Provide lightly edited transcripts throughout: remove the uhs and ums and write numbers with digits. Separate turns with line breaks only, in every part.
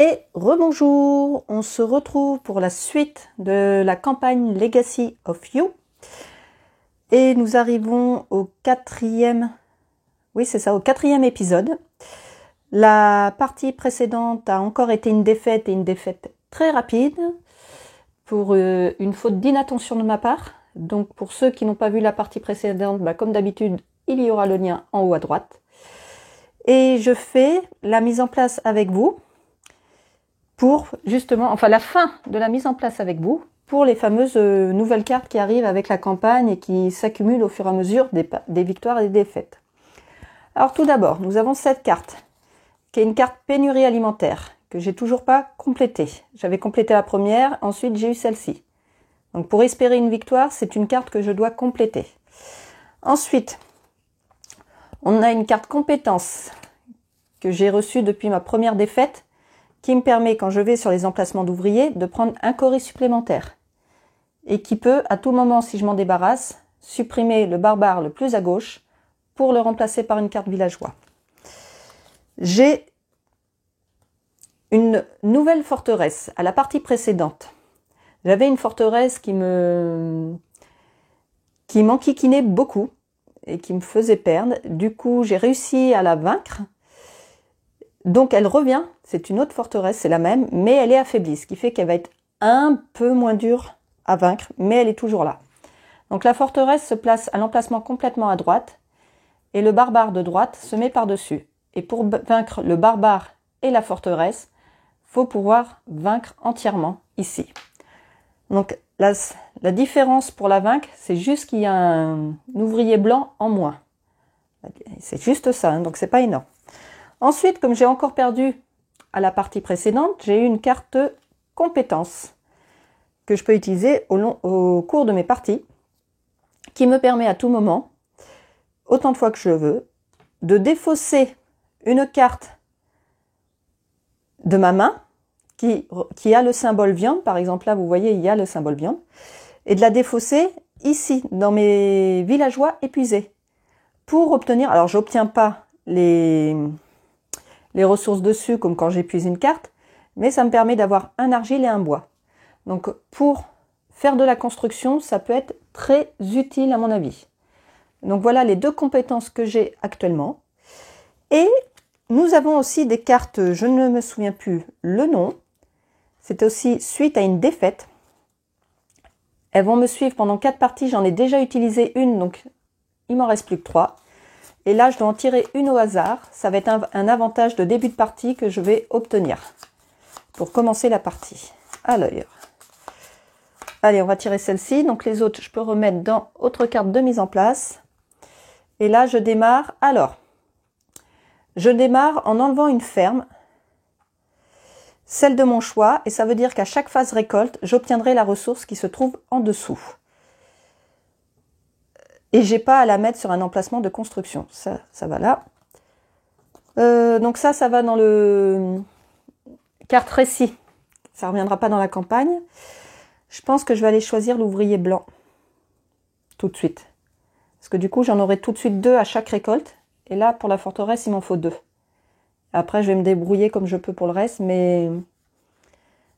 Et rebonjour, on se retrouve pour la suite de la campagne Legacy of You. Et nous arrivons au quatrième épisode. La partie précédente a encore été une défaite, et une défaite très rapide, pour une faute d'inattention de ma part. Donc pour ceux qui n'ont pas vu la partie précédente, comme d'habitude, il y aura le lien en haut à droite. Et je fais la mise en place avec vous, pour justement, la fin de la mise en place avec vous, pour les fameuses nouvelles cartes qui arrivent avec la campagne et qui s'accumulent au fur et à mesure des victoires et des défaites. Alors tout d'abord, nous avons cette carte, qui est une carte pénurie alimentaire, que j'ai toujours pas complétée. J'avais complété la première, ensuite j'ai eu celle-ci. Donc pour espérer une victoire, c'est une carte que je dois compléter. Ensuite, on a une carte compétence, que j'ai reçue depuis ma première défaite, qui me permet, quand je vais sur les emplacements d'ouvriers, de prendre un coris supplémentaire. Et qui peut, à tout moment, si je m'en débarrasse, supprimer le barbare le plus à gauche pour le remplacer par une carte villageois. J'ai une nouvelle forteresse. À la partie précédente, j'avais une forteresse qui m'enquiquinait beaucoup et qui me faisait perdre. Du coup, j'ai réussi à la vaincre. Donc elle revient, c'est une autre forteresse, c'est la même, mais elle est affaiblie, ce qui fait qu'elle va être un peu moins dure à vaincre, mais elle est toujours là. Donc la forteresse se place à l'emplacement complètement à droite, et le barbare de droite se met par-dessus. Et pour vaincre le barbare et la forteresse, faut pouvoir vaincre entièrement ici. Donc la différence pour la vaincre, c'est juste qu'il y a un ouvrier blanc en moins. C'est juste ça, donc c'est pas énorme. Ensuite, comme j'ai encore perdu à la partie précédente, j'ai eu une carte compétence que je peux utiliser au cours de mes parties, qui me permet à tout moment, autant de fois que je veux, de défausser une carte de ma main qui a le symbole viande. Par exemple, là, vous voyez, il y a le symbole viande, et de la défausser ici, dans mes villageois épuisés, pour obtenir, alors j'obtiens pas les ressources dessus comme quand j'épuise une carte, mais ça me permet d'avoir un argile et un bois. Donc pour faire de la construction, ça peut être très utile à mon avis. Donc voilà les deux compétences que j'ai actuellement. Et nous avons aussi des cartes, je ne me souviens plus le nom, c'est aussi suite à une défaite. Elles vont me suivre pendant 4 parties, j'en ai déjà utilisé une, donc il m'en reste plus que 3. Et là, je dois en tirer une au hasard. Ça va être un avantage de début de partie que je vais obtenir pour commencer la partie. Alors, allez, on va tirer celle-ci. Donc les autres, je peux remettre dans autre carte de mise en place. Et là, je démarre. Alors, je démarre en enlevant une ferme, celle de mon choix. Et ça veut dire qu'à chaque phase récolte, j'obtiendrai la ressource qui se trouve en dessous. Et j'ai pas à la mettre sur un emplacement de construction. Ça va là. Donc ça va dans le carte récit. Ça reviendra pas dans la campagne. Je pense que je vais aller choisir l'ouvrier blanc. Tout de suite. Parce que du coup, j'en aurai tout de suite 2 à chaque récolte. Et là, pour la forteresse, il m'en faut 2. Après, je vais me débrouiller comme je peux pour le reste. Mais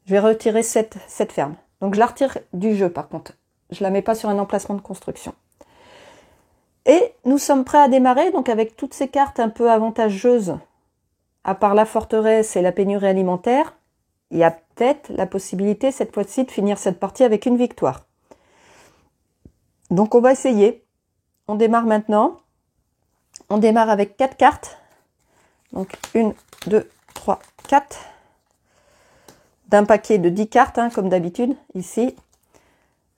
je vais retirer cette ferme. Donc je la retire du jeu par contre. Je la mets pas sur un emplacement de construction. Et nous sommes prêts à démarrer, donc avec toutes ces cartes un peu avantageuses, à part la forteresse et la pénurie alimentaire, il y a peut-être la possibilité cette fois-ci de finir cette partie avec une victoire. Donc on va essayer. On démarre maintenant. On démarre avec 4 cartes. Donc 1, 2, 3, 4. D'un paquet de 10 cartes, comme d'habitude, ici.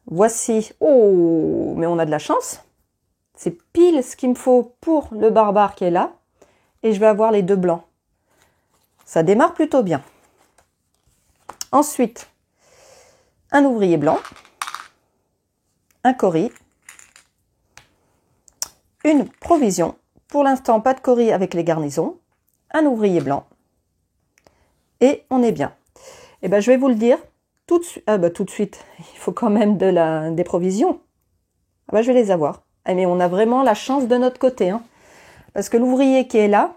Voici. Oh, mais on a de la chance. C'est pile ce qu'il me faut pour le barbare qui est là. Et je vais avoir les 2 blancs. Ça démarre plutôt bien. Ensuite, un ouvrier blanc. Un coris. Une provision. Pour l'instant, pas de coris avec les garnisons. Un ouvrier blanc. Et on est bien. Et je vais vous le dire tout de suite. Tout de suite. Il faut quand même des provisions. Je vais les avoir. Mais on a vraiment la chance de notre côté. Parce que l'ouvrier qui est là,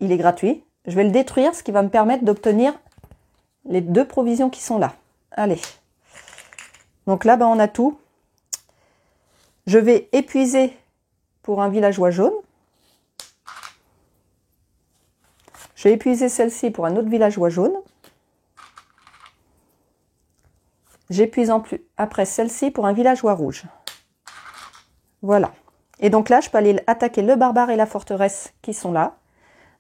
il est gratuit. Je vais le détruire, ce qui va me permettre d'obtenir les 2 provisions qui sont là. Allez. Donc là, on a tout. Je vais épuiser pour un villageois jaune. Je vais épuiser celle-ci pour un autre villageois jaune. J'épuise après celle-ci pour un villageois rouge. Voilà. Et donc là, je peux aller attaquer le barbare et la forteresse qui sont là.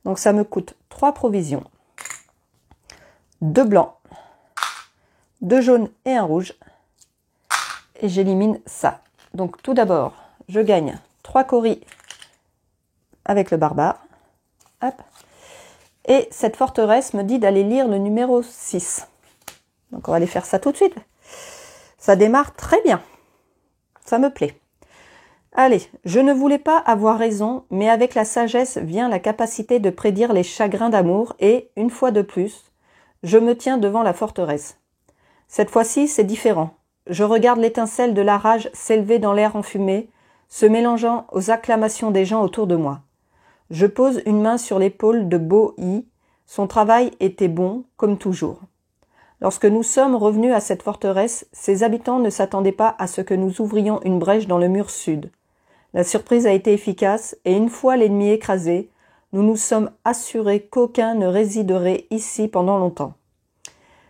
Donc ça me coûte 3 provisions. 2 blancs, 2 jaunes et un rouge. Et j'élimine ça. Donc tout d'abord, je gagne 3 coris avec le barbare. Hop. Et cette forteresse me dit d'aller lire le numéro 6. Donc on va aller faire ça tout de suite. Ça démarre très bien. Ça me plaît. Allez, je ne voulais pas avoir raison, mais avec la sagesse vient la capacité de prédire les chagrins d'amour et, une fois de plus, je me tiens devant la forteresse. Cette fois-ci, c'est différent. Je regarde l'étincelle de la rage s'élever dans l'air enfumé, se mélangeant aux acclamations des gens autour de moi. Je pose une main sur l'épaule de Bo Yi. Son travail était bon, comme toujours. Lorsque nous sommes revenus à cette forteresse, ses habitants ne s'attendaient pas à ce que nous ouvrions une brèche dans le mur sud. La surprise a été efficace et une fois l'ennemi écrasé, nous nous sommes assurés qu'aucun ne résiderait ici pendant longtemps.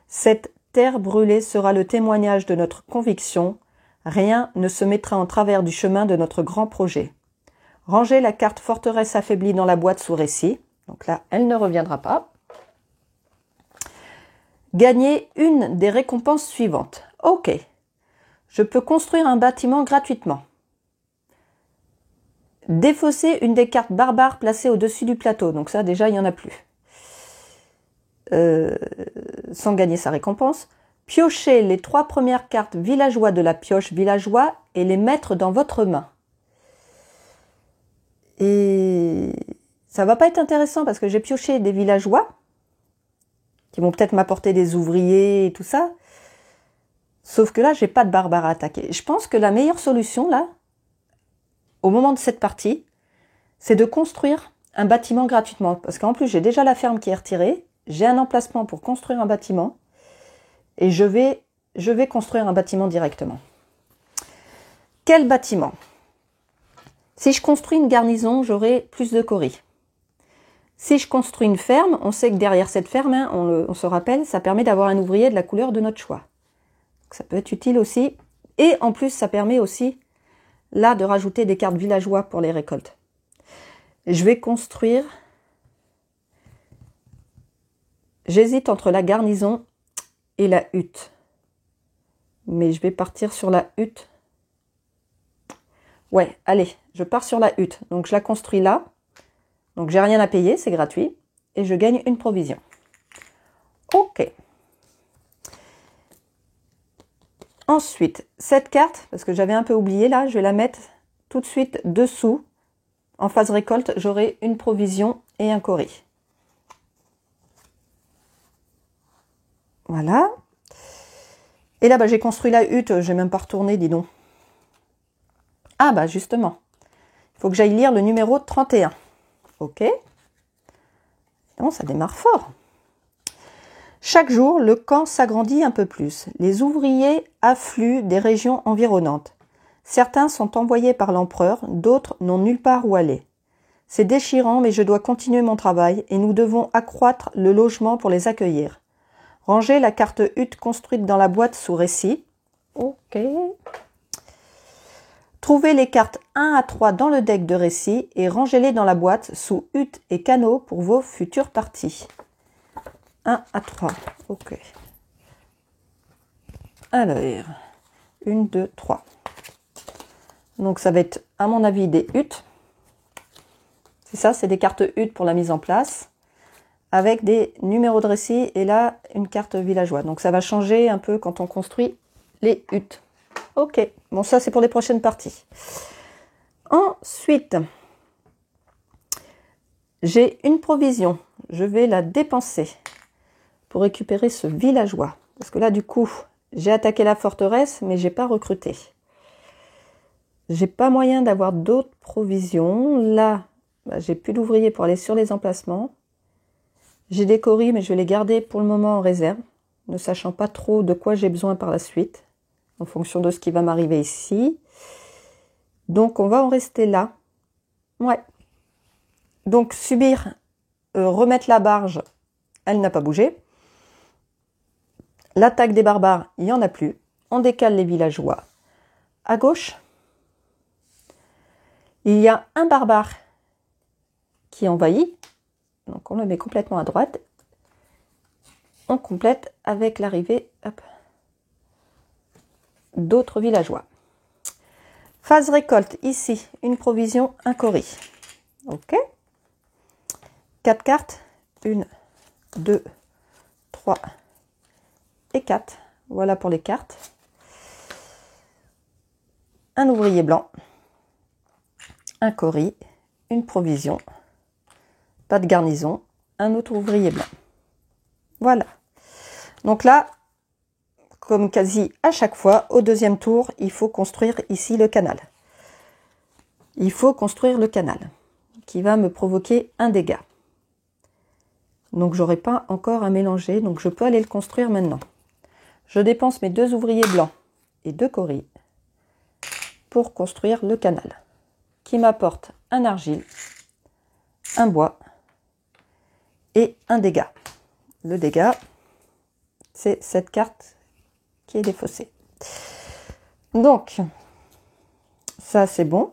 Cette terre brûlée sera le témoignage de notre conviction. Rien ne se mettra en travers du chemin de notre grand projet. Rangez la carte forteresse affaiblie dans la boîte sous récit. Donc là, elle ne reviendra pas. Gagnez une des récompenses suivantes. Ok. Je peux construire un bâtiment gratuitement. Défausser une des cartes barbares placées au-dessus du plateau. Donc ça, déjà, il n'y en a plus. Sans gagner sa récompense. Piochez les 3 premières cartes villageois de la pioche villageois et les mettre dans votre main. Et ça va pas être intéressant parce que j'ai pioché des villageois qui vont peut-être m'apporter des ouvriers et tout ça. Sauf que là, j'ai pas de barbares à attaquer. Je pense que la meilleure solution, là, au moment de cette partie, c'est de construire un bâtiment gratuitement. Parce qu'en plus, j'ai déjà la ferme qui est retirée. J'ai un emplacement pour construire un bâtiment. Et je vais construire un bâtiment directement. Quel bâtiment ? Si je construis une garnison, j'aurai plus de coris. Si je construis une ferme, on sait que derrière cette ferme, on se rappelle, ça permet d'avoir un ouvrier de la couleur de notre choix. Donc ça peut être utile aussi. Et en plus, ça permet aussi, là, de rajouter des cartes villageois pour les récoltes. Je vais construire... J'hésite entre la garnison et la hutte. Mais je vais partir sur la hutte. Ouais, allez, je pars sur la hutte. Donc je la construis là. Donc j'ai rien à payer, c'est gratuit. Et je gagne une provision. Ok. Ensuite, cette carte, parce que j'avais un peu oublié là, je vais la mettre tout de suite dessous. En phase récolte, j'aurai une provision et un coris. Voilà. Et là, j'ai construit la hutte, j'ai même pas retourné, dis donc. Ah justement, il faut que j'aille lire le numéro 31. Ok. Non, ça démarre fort. Chaque jour, le camp s'agrandit un peu plus. Les ouvriers affluent des régions environnantes. Certains sont envoyés par l'empereur, d'autres n'ont nulle part où aller. C'est déchirant, mais je dois continuer mon travail et nous devons accroître le logement pour les accueillir. Rangez la carte hutte construite dans la boîte sous récit. Ok. Trouvez les cartes 1 à 3 dans le deck de récit et rangez-les dans la boîte sous hutte et canot pour vos futures parties. 1 à 3. Ok. Alors, 1, 2, 3. Donc ça va être, à mon avis, des huttes. C'est ça, c'est des cartes huttes pour la mise en place. Avec des numéros de récit et là, une carte villageois. Donc ça va changer un peu quand on construit les huttes. Ok, bon ça c'est pour les prochaines parties. Ensuite, j'ai une provision. Je vais la dépenser pour récupérer ce villageois. Parce que là du coup, j'ai attaqué la forteresse mais j'ai pas recruté. J'ai pas moyen d'avoir d'autres provisions. Là, j'ai plus d'ouvriers pour aller sur les emplacements. J'ai des coris mais je vais les garder pour le moment en réserve. ne sachant pas trop de quoi j'ai besoin par la suite, en fonction de ce qui va m'arriver ici. Donc, on va en rester là. Ouais. Donc, subir, remettre la barge, elle n'a pas bougé. L'attaque des barbares, il n'y en a plus. On décale les villageois à gauche. Il y a un barbare qui envahit. Donc, on le met complètement à droite. On complète avec l'arrivée d'autres villageois. Phase récolte, ici, une provision, un cori. Ok. 4 cartes. 1, 2, 3 et 4. Voilà pour les cartes. Un ouvrier blanc. Un cori. Une provision. Pas de garnison. Un autre ouvrier blanc. Voilà. Donc là, comme quasi à chaque fois, au deuxième tour, il faut construire ici le canal. Il faut construire le canal qui va me provoquer un dégât. Donc, j'aurai pas encore à mélanger, donc je peux aller le construire maintenant. Je dépense mes 2 ouvriers blancs et 2 coris pour construire le canal qui m'apporte un argile, un bois et un dégât. Le dégât, c'est cette carte qui est défaussée. Donc, ça c'est bon.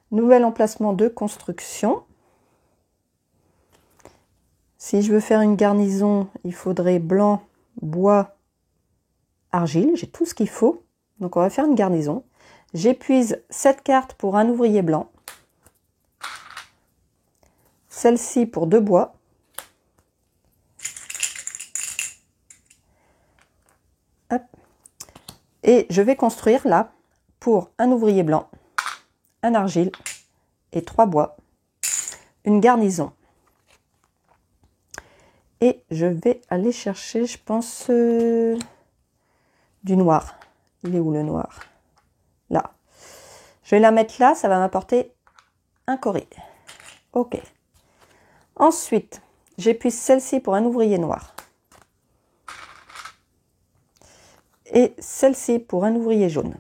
Nouvel emplacement de construction. Si je veux faire une garnison, il faudrait blanc, bois, argile. J'ai tout ce qu'il faut. Donc, on va faire une garnison. J'épuise cette carte pour un ouvrier blanc. Celle-ci pour 2 bois. Hop. Et je vais construire là, pour un ouvrier blanc, un argile et 3 bois, une garnison. Et je vais aller chercher, je pense, du noir. Il est où le noir? Là. Je vais la mettre là, ça va m'apporter un cori. Ok. Ensuite, j'épuise celle-ci pour un ouvrier noir. Et celle-ci pour un ouvrier jaune.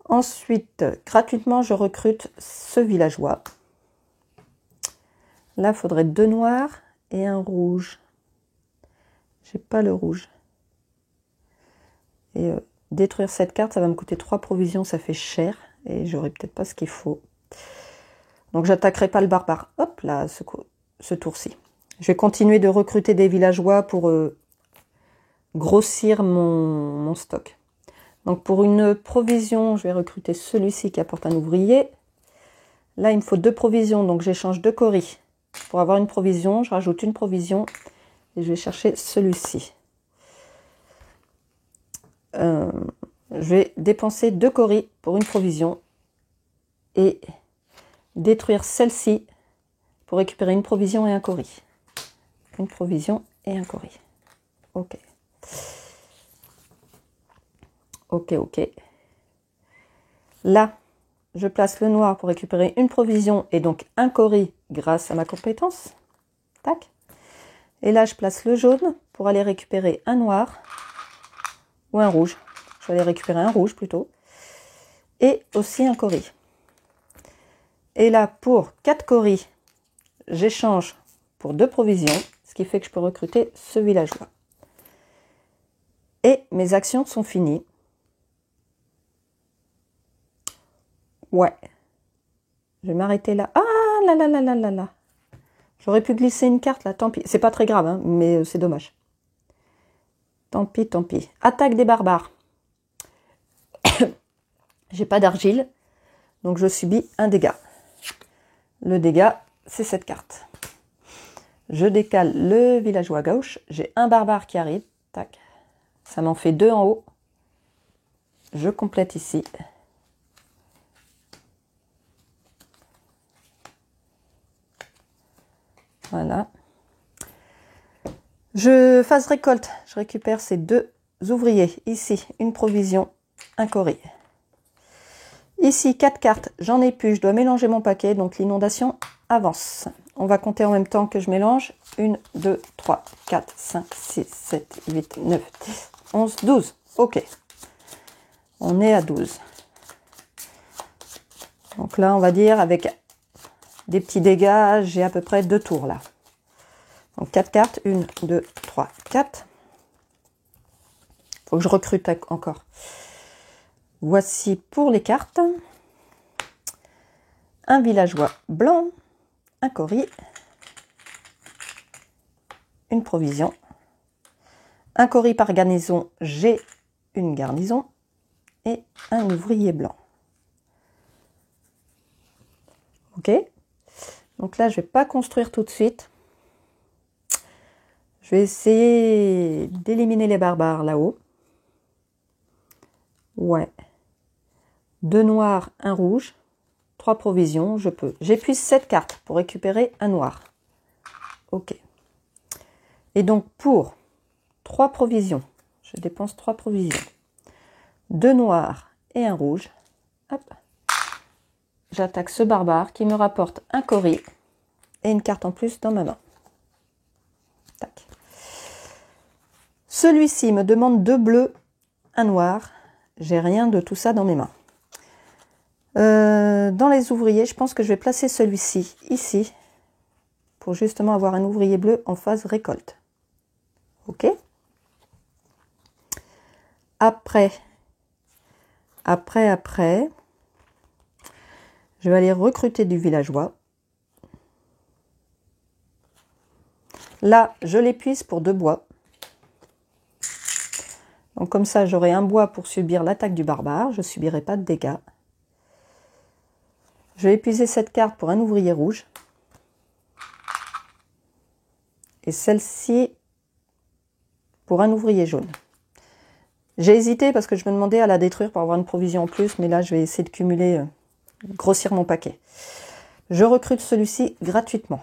Ensuite, gratuitement, je recrute ce villageois. Là, il faudrait 2 noirs et un rouge. J'ai pas le rouge. Et détruire cette carte, ça va me coûter 3 provisions, ça fait cher. Et j'aurai peut-être pas ce qu'il faut. Donc, j'attaquerai pas le barbare. Hop là, ce tour-ci. Je vais continuer de recruter des villageois pour grossir mon stock. Donc, pour une provision, je vais recruter celui-ci qui apporte un ouvrier. Là, il me faut 2 provisions, donc j'échange 2 coris. Pour avoir une provision, je rajoute une provision et je vais chercher celui-ci. Je vais dépenser 2 coris pour une provision et détruire celle-ci pour récupérer une provision et un cori. Une provision et un cori. Ok. Ok, ok. Là, je place le noir pour récupérer une provision et donc un cori grâce à ma compétence. Tac. Et là, je place le jaune pour aller récupérer un noir ou un rouge. Je vais aller récupérer un rouge plutôt. Et aussi un cori. Et là, pour 4 coris, j'échange pour 2 provisions, ce qui fait que je peux recruter ce villageois. Et mes actions sont finies. Ouais. Je vais m'arrêter là. Ah là là là là là là. J'aurais pu glisser une carte là, tant pis. C'est pas très grave, hein, mais c'est dommage. Tant pis, tant pis. Attaque des barbares. J'ai pas d'argile, donc je subis un dégât. Le dégât, c'est cette carte. Je décale le villageois à gauche. J'ai un barbare qui arrive. Tac. Ça m'en fait 2 en haut. Je complète ici. Voilà. Je phase récolte. Je récupère ces 2 ouvriers. Ici, une provision, un cori. Ici, 4 cartes. J'en ai plus. Je dois mélanger mon paquet. Donc, l'inondation avance. On va compter en même temps que je mélange. 1, 2, 3, 4, 5, 6, 7, 8, 9, 10, 11, 12. Ok. On est à 12. Donc là, on va dire avec des petits dégâts, j'ai à peu près 2 tours là. Donc 4 cartes. 1, 2, 3, 4. Faut que je recrute encore. Voici pour les cartes. Un villageois blanc. Un coris. Une provision. Un coris par garnison, j'ai une garnison. Et un ouvrier blanc. Ok. Donc là, je ne vais pas construire tout de suite. Je vais essayer d'éliminer les barbares là-haut. Ouais. 2 noirs, 1 rouge. 3 provisions, je peux. J'épuise 7 cartes pour récupérer un noir. Ok. Et donc pour 3 provisions, je dépense 3 provisions. 2 noirs et 1 rouge. Hop. J'attaque ce barbare qui me rapporte un coris et une carte en plus dans ma main. Tac. Celui-ci me demande 2 bleus, 1 noir. J'ai rien de tout ça dans mes mains. Dans les ouvriers, je pense que je vais placer celui-ci ici pour justement avoir un ouvrier bleu en phase récolte. Ok. Après, je vais aller recruter du villageois. Là, je l'épuise pour 2 bois. Donc comme ça, j'aurai un bois pour subir l'attaque du barbare. Je ne subirai pas de dégâts. Je vais épuiser cette carte pour un ouvrier rouge. Et celle-ci pour un ouvrier jaune. J'ai hésité parce que je me demandais à la détruire pour avoir une provision en plus. Mais là, je vais essayer de cumuler, grossir mon paquet. Je recrute celui-ci gratuitement.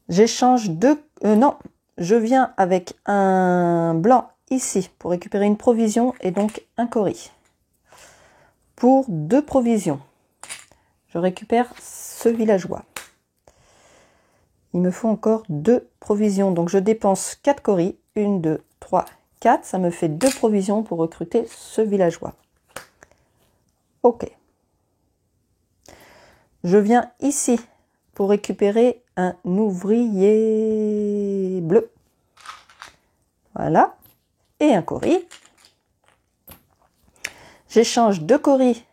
J'échange 2... non, je viens avec un blanc ici pour récupérer une provision et donc un coris. Pour 2 provisions, je récupère ce villageois. Il me faut encore 2 provisions. Donc je dépense 4 coris. 1, 2, 3, 4. Ça me fait 2 provisions pour recruter ce villageois. Ok. Je viens ici pour récupérer un ouvrier bleu. Voilà. Et un coris. J'échange 2 coris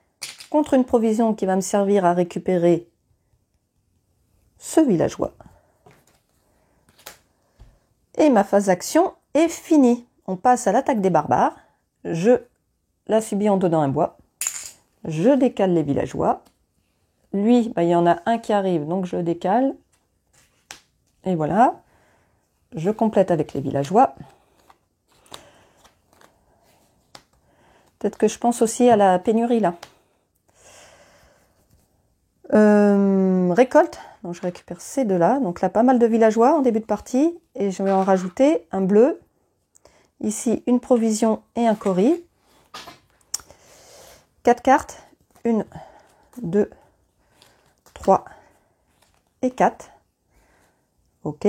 contre une provision qui va me servir à récupérer ce villageois. Et ma phase d'action est finie. On passe à l'attaque des barbares. Je la subis en donnant un bois. Je décale les villageois. Lui, il y en a un qui arrive, donc je décale. Et voilà. Je complète avec les villageois. Peut-être que je pense aussi à la pénurie là. Récolte. Donc je récupère ces deux-là. Donc là, pas mal de villageois en début de partie. Et je vais en rajouter un bleu. Ici, une provision et un coris. 4 cartes. 1, 2, 3 et 4. Ok.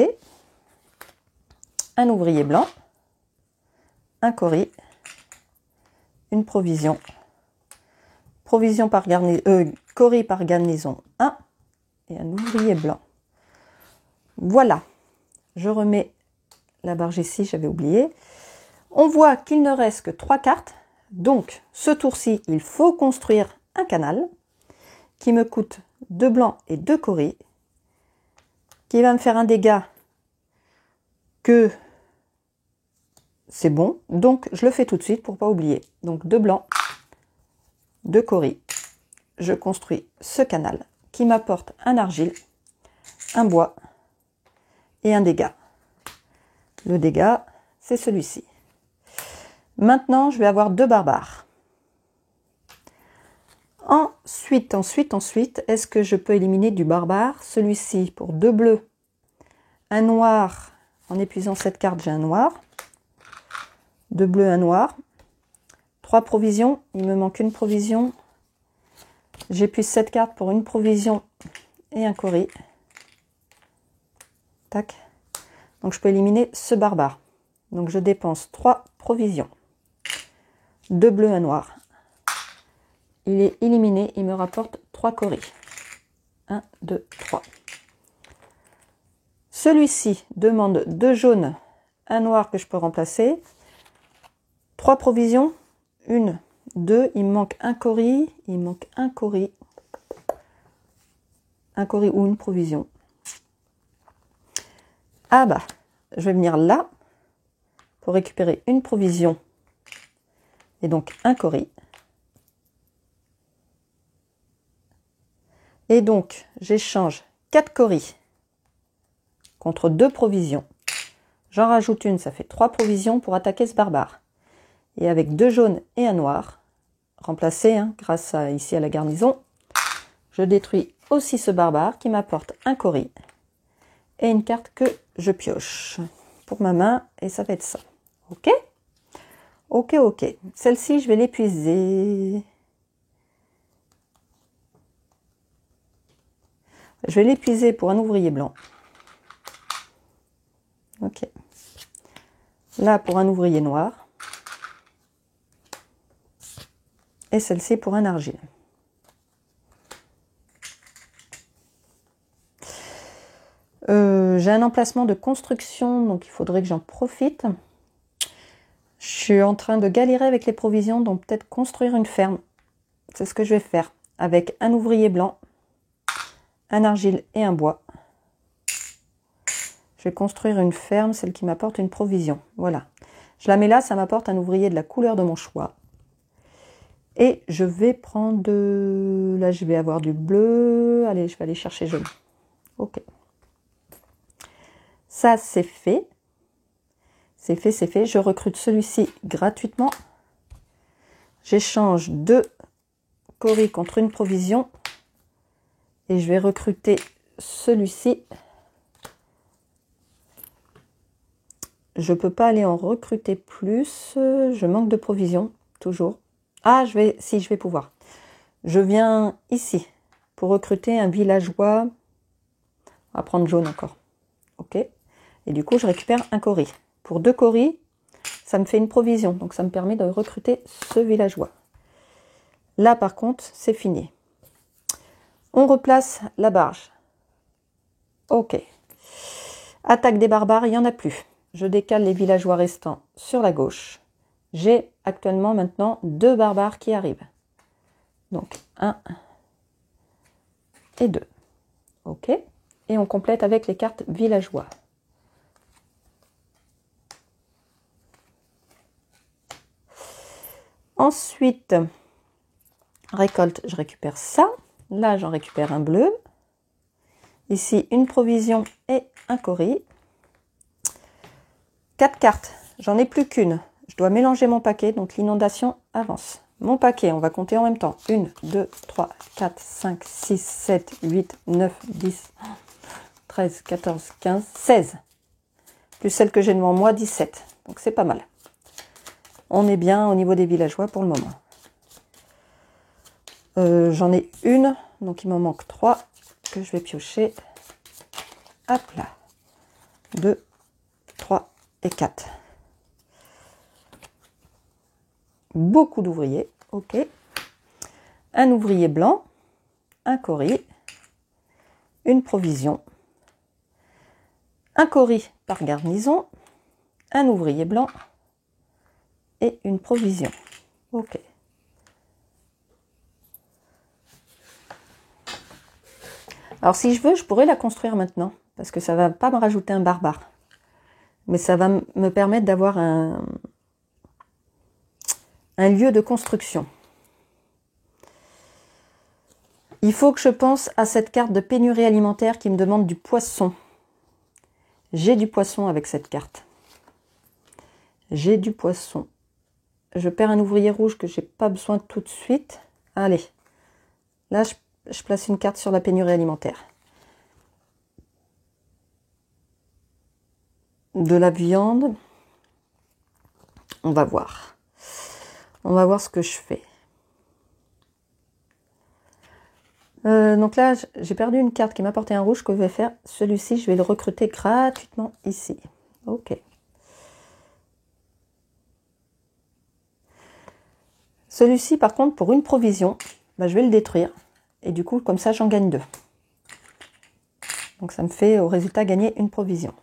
Un ouvrier blanc. Un coris. Une provision. Provision par coris par garnison 1. Et un ouvrier blanc. Voilà. Je remets la barge ici, j'avais oublié. On voit qu'il ne reste que 3 cartes. Donc, ce tour-ci, il faut construire un canal qui me coûte 2 blancs et 2 coris, qui va me faire un dégât que c'est bon. Donc, je le fais tout de suite pour ne pas oublier. Donc, 2 blancs, 2 coris. Je construis ce canal qui m'apporte un argile, un bois et un dégât. Le dégât, c'est celui-ci. Maintenant, je vais avoir 2 barbares. Ensuite, est-ce que je peux éliminer du barbare? Celui-ci pour 2 bleus, un noir. En épuisant cette carte, j'ai un noir. 2 bleus, un noir. 3 provisions. Il me manque une provision. J'épuise cette carte pour une provision et un Cory. Tac. Donc je peux éliminer ce barbare. Donc je dépense 3 provisions. 2 bleus, 1 noir. Il est éliminé, il me rapporte 3 Cory. 1, 2, 3. Celui-ci demande 2 jaunes, 1 noir que je peux remplacer. 3 provisions. 1, 2, il me manque un Cory. Il me manque un Cory. Un Cory ou une provision. Ah bah, je vais venir là pour récupérer une provision et donc un Cory. Et donc, j'échange 4 Cory contre 2 provisions. J'en rajoute une, ça fait 3 provisions pour attaquer ce barbare. Et avec 2 jaunes et un noir, remplacé grâce à, ici à la garnison, je détruis aussi ce barbare qui m'apporte un Cory et une carte que je pioche pour ma main et ça va être ça. Ok? Ok, ok. Celle-ci, je vais l'épuiser. Je vais l'épuiser pour un ouvrier blanc. Ok. Là, pour un ouvrier noir. Et celle-ci pour un argile. J'ai un emplacement de construction, donc il faudrait que j'en profite. Je suis en train de galérer avec les provisions, donc peut-être construire une ferme. C'est ce que je vais faire. Avec un ouvrier blanc, un argile et un bois. Je vais construire une ferme, celle qui m'apporte une provision. Voilà. Je la mets là, ça m'apporte un ouvrier de la couleur de mon choix. Et je vais prendre de... Là, je vais avoir du bleu. Allez, je vais aller chercher jaune. Ok. Ça, c'est fait. C'est fait, c'est fait. Je recrute celui-ci gratuitement. J'échange 2 Cory contre une provision. Et je vais recruter celui-ci. Je ne peux pas aller en recruter plus. Je manque de provisions, toujours. Ah, si, je vais pouvoir. Je viens ici pour recruter un villageois. On va prendre jaune encore. Ok. Et du coup, je récupère un Cory. Pour 2 Cory, ça me fait une provision. Donc, ça me permet de recruter ce villageois. Là, par contre, c'est fini. On replace la barge. Ok. Attaque des barbares, il n'y en a plus. Je décale les villageois restants sur la gauche. J'ai actuellement maintenant 2 barbares qui arrivent. Donc 1 et 2. Ok. Et on complète avec les cartes villageois. Ensuite, récolte, je récupère ça. Là, j'en récupère un bleu. Ici, une provision et un Cory. 4 cartes, j'en ai plus qu'une. Je dois mélanger mon paquet, donc l'inondation avance. Mon paquet, on va compter en même temps. 1, 2, 3, 4, 5, 6, 7, 8, 9, 10, 13, 14, 15, 16. Plus celle que j'ai devant moi, 17. Donc c'est pas mal. On est bien au niveau des villageois pour le moment. J'en ai une, donc il m'en manque 3 que je vais piocher. Hop là. 2, 3 et 4. Beaucoup d'ouvriers. Ok. Un ouvrier blanc, un Cory, une provision, un Cory par garnison, un ouvrier blanc et une provision. Ok. Alors si je veux, je pourrais la construire maintenant, parce que ça ne va pas me rajouter un barbare. Mais ça va me permettre d'avoir un lieu de construction. Il faut que je pense à cette carte de pénurie alimentaire qui me demande du poisson. J'ai du poisson avec cette carte. J'ai du poisson. Je perds un ouvrier rouge que j'ai pas besoin tout de suite. Allez, là je place une carte sur la pénurie alimentaire. De la viande. On va voir. On va voir ce que je fais. Donc là, j'ai perdu une carte qui m'apportait un rouge. Que je vais faire, celui-ci, je vais le recruter gratuitement ici. Ok. Celui-ci, par contre, pour une provision, bah, je vais le détruire. Et du coup, comme ça, j'en gagne 2. Donc ça me fait au résultat gagner une provision.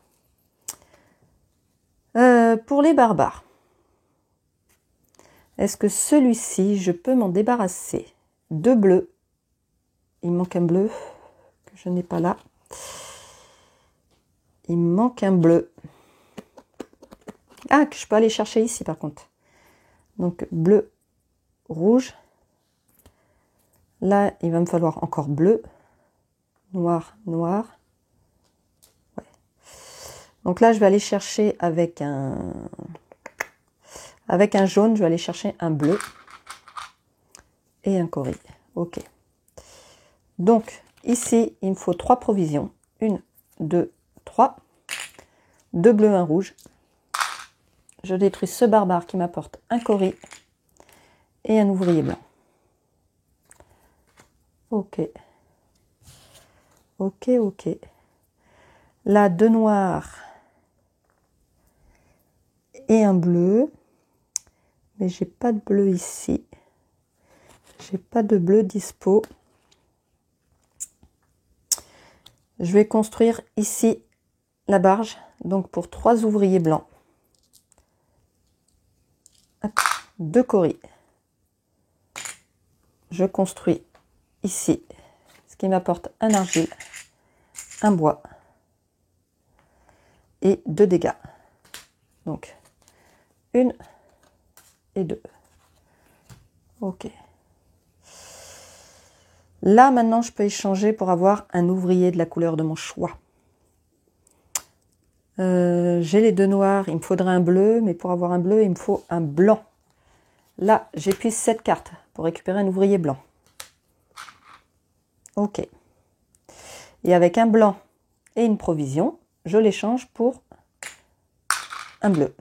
Pour les barbares, est-ce que celui-ci, je peux m'en débarrasser? 2 bleus. Il me manque un bleu que je n'ai pas là. Il me manque un bleu. Ah, que je peux aller chercher ici par contre. Donc bleu, rouge. Là, il va me falloir encore bleu, noir, noir. Ouais. Donc là, je vais aller chercher avec un jaune, je vais aller chercher un bleu et un coris. Ok. Donc ici, il me faut 3 provisions. 1, 2, 3. 2 bleus, un rouge. Je détruis ce barbare qui m'apporte un coris et un ouvrier blanc. Ok. Ok, ok. Là, 2 noirs et un bleu. Mais j'ai pas de bleu ici. J'ai pas de bleu dispo. Je vais construire ici la barge. Donc pour 3 ouvriers blancs. 2 coris. Je construis ici ce qui m'apporte un argile, un bois et 2 dégâts. Donc 1 et 2. Ok. Là maintenant je peux échanger pour avoir un ouvrier de la couleur de mon choix. J'ai les 2 noirs, il me faudrait un bleu, mais pour avoir un bleu il me faut un blanc. Là j'épuise cette carte pour récupérer un ouvrier blanc. Ok. Et avec un blanc et une provision, je l'échange pour un bleu.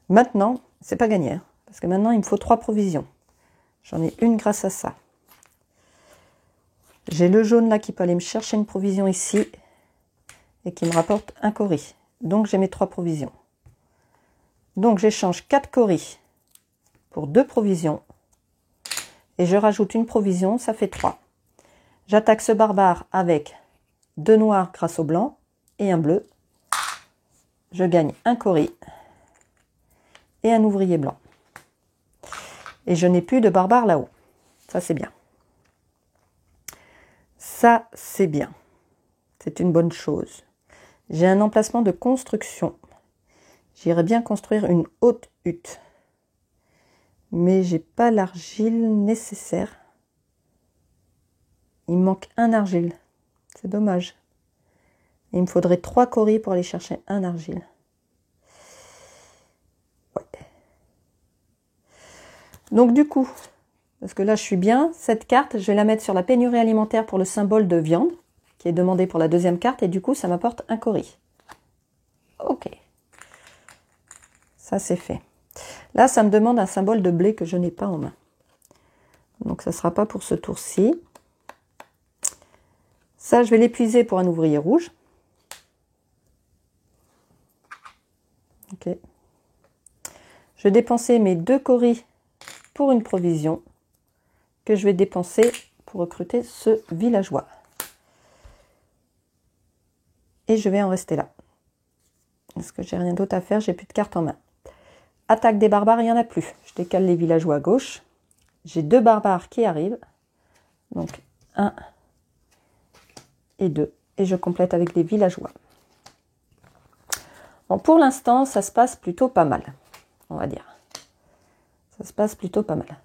Maintenant, c'est pas gagné, hein, parce que maintenant il me faut 3 provisions. J'en ai une grâce à ça. J'ai le jaune là qui peut aller me chercher une provision ici et qui me rapporte un coris. Donc j'ai mes 3 provisions. Donc j'échange 4 coris pour 2 provisions et je rajoute une provision, ça fait 3. J'attaque ce barbare avec 2 noirs grâce au blanc et un bleu. Je gagne un coris et un ouvrier blanc. Et je n'ai plus de barbare là-haut. Ça c'est bien. Ça c'est bien. C'est une bonne chose. J'ai un emplacement de construction. J'irais bien construire une haute hutte. Mais j'ai pas l'argile nécessaire. Il me manque un argile. C'est dommage. Il me faudrait 3 coris pour aller chercher un argile. Ouais. Donc du coup, parce que là je suis bien, cette carte, je vais la mettre sur la pénurie alimentaire pour le symbole de viande, qui est demandé pour la deuxième carte, et du coup ça m'apporte un coris. Ok. Ça c'est fait. Là ça me demande un symbole de blé que je n'ai pas en main. Donc ça ne sera pas pour ce tour-ci. Ça je vais l'épuiser pour un ouvrier rouge. Ok. Je vais dépenser mes 2 coris pour une provision que je vais dépenser pour recruter ce villageois. Et je vais en rester là. Parce que j'ai rien d'autre à faire, j'ai plus de cartes en main. Attaque des barbares, il n'y en a plus. Je décale les villageois à gauche. J'ai 2 barbares qui arrivent. Donc 1 et 2. Et je complète avec des villageois. Bon, pour l'instant, ça se passe plutôt pas mal. On va dire. Ça se passe plutôt pas mal.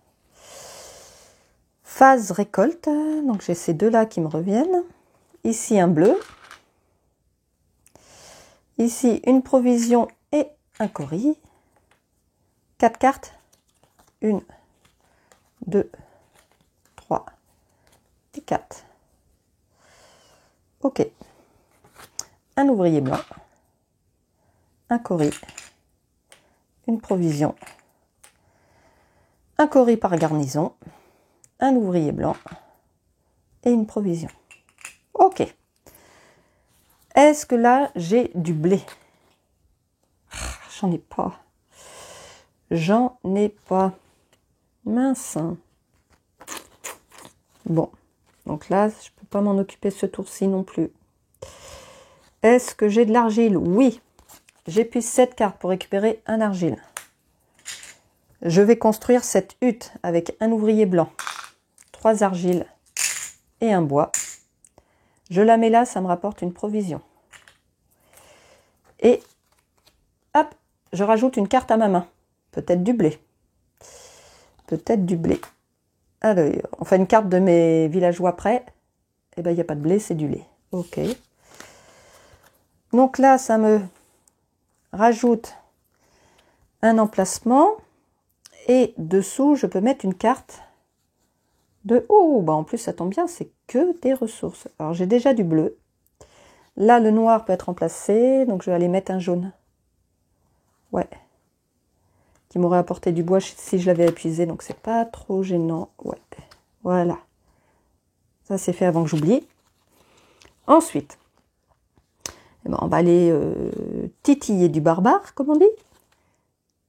Phase récolte. Donc j'ai ces 2 là qui me reviennent. Ici un bleu. Ici une provision et un coris. 4 cartes. 1, 2, 3 et 4. Ok. Un ouvrier blanc. Un coris. Une provision. Un coris par garnison. Un ouvrier blanc. et une provision. Ok. Est-ce que là, j'ai du blé? J'en ai pas. J'en ai pas. Mince. Bon. Donc là, je peux pas m'en occuper ce tour-ci non plus. Est-ce que j'ai de l'argile? Oui. J'épuise 7 cartes pour récupérer un argile. Je vais construire cette hutte avec un ouvrier blanc, 3 argiles et un bois. Je la mets là, ça me rapporte une provision. Et hop, je rajoute une carte à ma main. Peut-être du blé. Peut-être du blé. Alors, on fait une carte de mes villageois prêts. Eh bien, il n'y a pas de blé, c'est du lait. Ok. Donc là, ça me rajoute un emplacement. Et dessous, je peux mettre une carte de... Oh, bah en plus, ça tombe bien, c'est que des ressources. Alors, j'ai déjà du bleu. Là, le noir peut être remplacé. Donc, je vais aller mettre un jaune. Ouais. Qui m'aurait apporté du bois si je l'avais épuisé. Donc, c'est pas trop gênant. Ouais. Voilà. Ça, c'est fait avant que j'oublie. Ensuite, eh ben, on va aller titiller du barbare, comme on dit.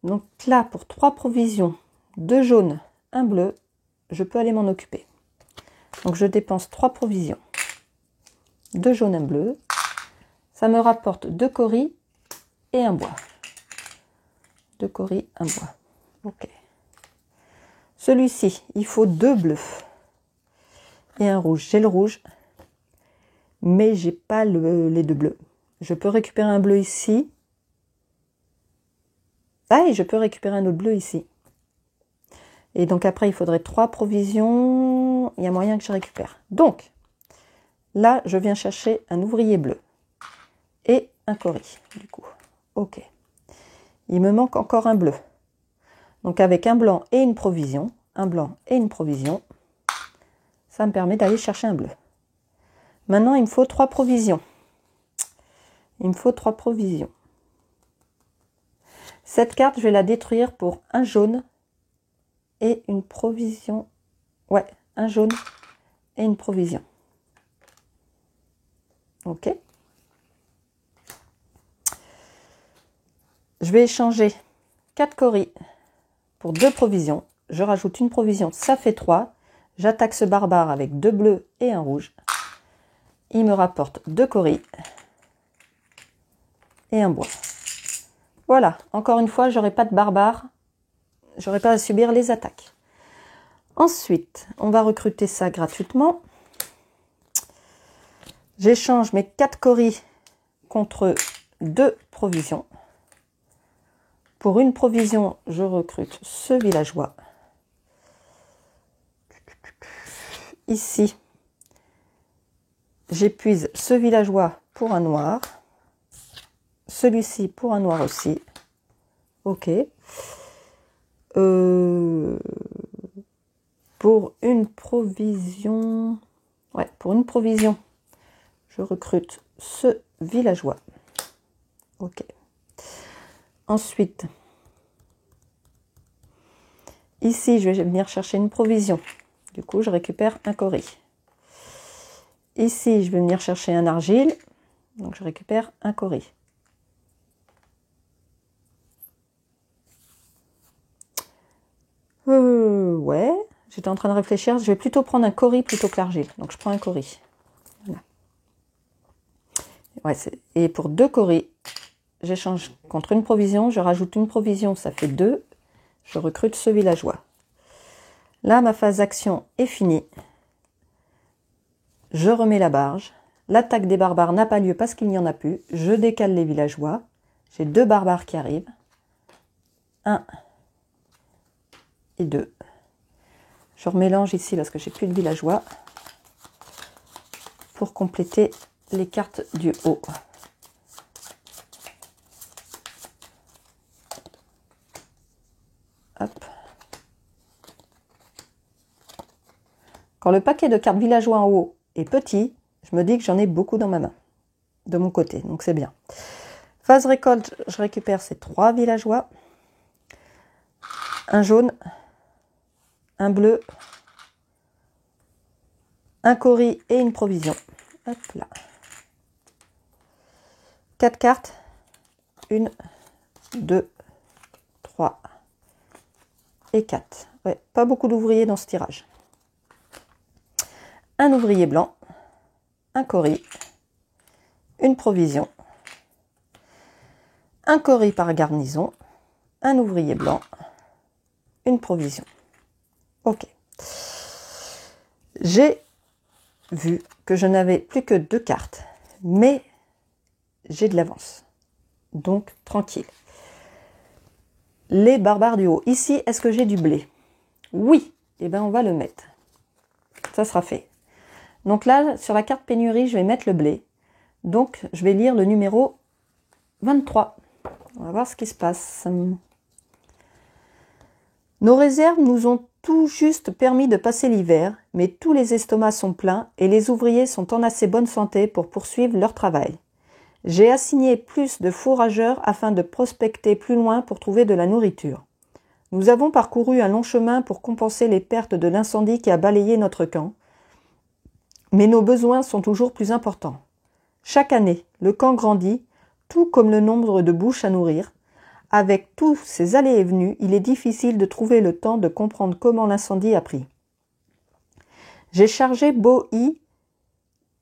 Donc là, pour 3 provisions, 2 jaunes, 1 bleu, je peux aller m'en occuper. Donc je dépense 3 provisions, 2 jaunes, 1 bleu. Ça me rapporte 2 coris et un bois. 2 coris, 1 bois. Ok. Celui-ci, il faut 2 bleus et un rouge. J'ai le rouge, mais j'ai pas les 2 bleus. Je peux récupérer un bleu ici. Ah, et je peux récupérer un autre bleu ici. Et donc après, il faudrait 3 provisions. Il y a moyen que je récupère. Donc, là, je viens chercher un ouvrier bleu. Et un cori, du coup. Ok. Il me manque encore un bleu. Donc avec un blanc et une provision, un blanc et une provision, ça me permet d'aller chercher un bleu. Maintenant, il me faut 3 provisions. Il me faut 3 provisions. Cette carte, je vais la détruire pour un jaune et une provision. Ouais, un jaune et une provision. Ok. Je vais échanger 4 coris pour 2 provisions. Je rajoute une provision, ça fait 3. J'attaque ce barbare avec 2 bleus et un rouge. Il me rapporte 2 coris et un bois. Voilà, encore une fois, j'aurai pas de barbare. J'aurai pas à subir les attaques. Ensuite, on va recruter ça gratuitement. J'échange mes 4 coris contre 2 provisions. Pour une provision, je recrute ce villageois. Ici, j'épuise ce villageois pour un noir. Celui-ci pour un noir aussi. Ok. Pour une provision... Ouais, pour une provision, je recrute ce villageois. Ok. Ensuite, ici, je vais venir chercher une provision. Du coup, je récupère un cori. Ici, je vais venir chercher un argile. Donc, je récupère un cori. Ouais, j'étais en train de réfléchir. Je vais plutôt prendre un cori plutôt que l'argile. Donc, je prends un cori. Voilà. Ouais, et pour 2 coris, j'échange contre une provision. Je rajoute une provision, ça fait 2. Je recrute ce villageois. Là, ma phase d'action est finie. Je remets la barge. L'attaque des barbares n'a pas lieu parce qu'il n'y en a plus. Je décale les villageois. J'ai 2 barbares qui arrivent. 1 et 2. Je remélange ici parce que j'ai plus de villageois pour compléter les cartes du haut. Hop. Quand le paquet de cartes villageois en haut est petit, je me dis que j'en ai beaucoup dans ma main, de mon côté, donc c'est bien. Phase récolte, je récupère ces 3 villageois. Un jaune, un bleu, un coris et une provision. Hop là. 4 cartes. 1, 2, 3 et 4. Ouais, pas beaucoup d'ouvriers dans ce tirage. Un ouvrier blanc, un coris, une provision, un coris par garnison, un ouvrier blanc, une provision. Ok. J'ai vu que je n'avais plus que 2 cartes, mais j'ai de l'avance. Donc, tranquille. Les barbares du haut. Ici, est-ce que j'ai du blé? Oui. Eh bien, on va le mettre. Ça sera fait. Donc là, sur la carte pénurie, je vais mettre le blé. Donc, je vais lire le numéro 23. On va voir ce qui se passe. Nos réserves nous ont tout juste permis de passer l'hiver, mais tous les estomacs sont pleins et les ouvriers sont en assez bonne santé pour poursuivre leur travail. J'ai assigné plus de fourrageurs afin de prospecter plus loin pour trouver de la nourriture. Nous avons parcouru un long chemin pour compenser les pertes de l'incendie qui a balayé notre camp, mais nos besoins sont toujours plus importants. Chaque année, le camp grandit, tout comme le nombre de bouches à nourrir. Avec tous ces allées et venues, il est difficile de trouver le temps de comprendre comment l'incendie a pris. J'ai chargé Bohi,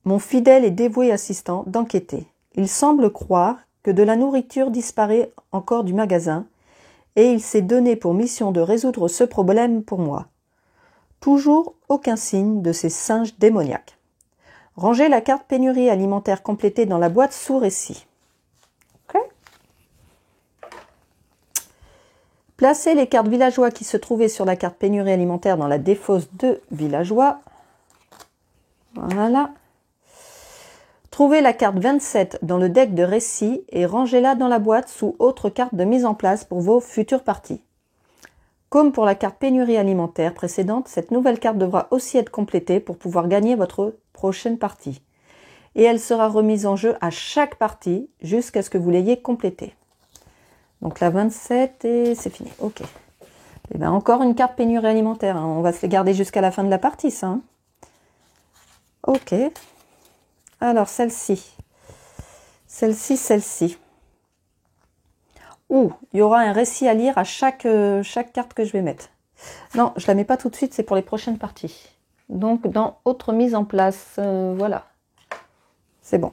mon fidèle et dévoué assistant, d'enquêter. Il semble croire que de la nourriture disparaît encore du magasin et il s'est donné pour mission de résoudre ce problème pour moi. Toujours aucun signe de ces singes démoniaques. Rangez la carte pénurie alimentaire complétée dans la boîte sous récit. Okay. Placez les cartes villageois qui se trouvaient sur la carte pénurie alimentaire dans la défausse de villageois. Voilà. Trouvez la carte 27 dans le deck de récit et rangez-la dans la boîte sous autre carte de mise en place pour vos futures parties. Comme pour la carte pénurie alimentaire précédente, cette nouvelle carte devra aussi être complétée pour pouvoir gagner votre prochaine partie. Et elle sera remise en jeu à chaque partie jusqu'à ce que vous l'ayez complétée. Donc la 27 et c'est fini. Ok. Et bien encore une carte pénurie alimentaire. Hein. On va se les garder jusqu'à la fin de la partie, ça. Hein. Ok. Alors, celle-ci. Celle-ci. Ouh, il y aura un récit à lire à chaque carte que je vais mettre. Non, je ne la mets pas tout de suite, c'est pour les prochaines parties. Donc, dans autre mise en place, voilà. C'est bon.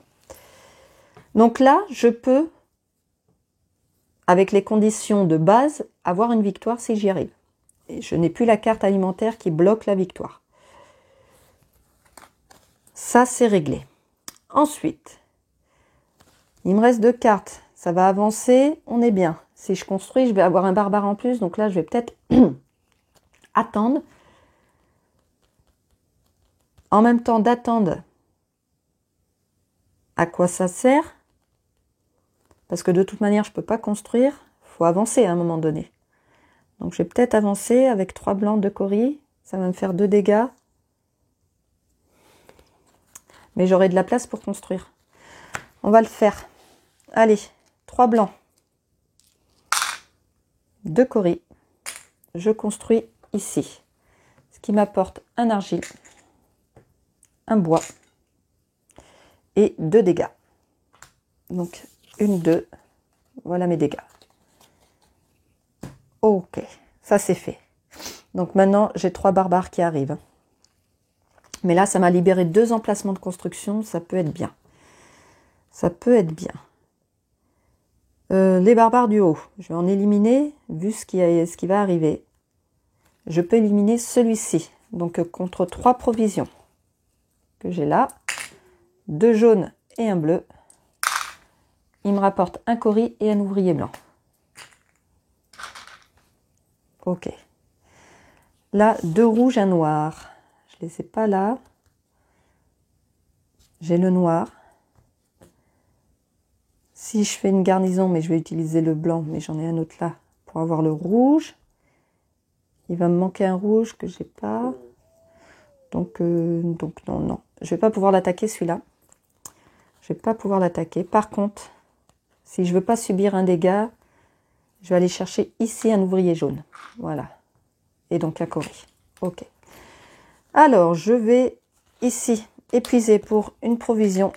Donc là, je peux, avec les conditions de base, avoir une victoire si j'y arrive. Et je n'ai plus la carte alimentaire qui bloque la victoire. Ça, c'est réglé. Ensuite, il me reste 2 cartes. Ça va avancer, on est bien. Si je construis, je vais avoir un barbare en plus. Donc là, je vais peut-être attendre. En même temps d'attendre, à quoi ça sert? Parce que de toute manière, je ne peux pas construire. Il faut avancer à un moment donné. Donc je vais peut-être avancer avec 3 blancs, 2 coris. Ça va me faire 2 dégâts. Mais j'aurai de la place pour construire. On va le faire. Allez, 3 blancs. 2 coris. Je construis ici. Ce qui m'apporte un argile, un bois et 2 dégâts. Donc, 1, 2. Voilà mes dégâts. Ok, ça c'est fait. Donc maintenant, j'ai 3 barbares qui arrivent. Mais là, ça m'a libéré 2 emplacements de construction. Ça peut être bien. Ça peut être bien. Les barbares du haut. Je vais en éliminer, vu ce qui va arriver. Je peux éliminer celui-ci. Donc, contre 3 provisions que j'ai là. 2 jaunes et un bleu. Il me rapporte un coris et un ouvrier blanc. Ok. Là, 2 rouges, un noir. Je ne les ai pas là. J'ai le noir. Si je fais une garnison, mais je vais utiliser le blanc, mais j'en ai un autre là pour avoir le rouge. Il va me manquer un rouge que j'ai pas. Donc non. Je vais pas pouvoir l'attaquer celui-là. Je vais pas pouvoir l'attaquer. Par contre, si je veux pas subir un dégât, je vais aller chercher ici un ouvrier jaune. Voilà. Et donc un coris. Ok. Alors, je vais ici épuisé pour une provision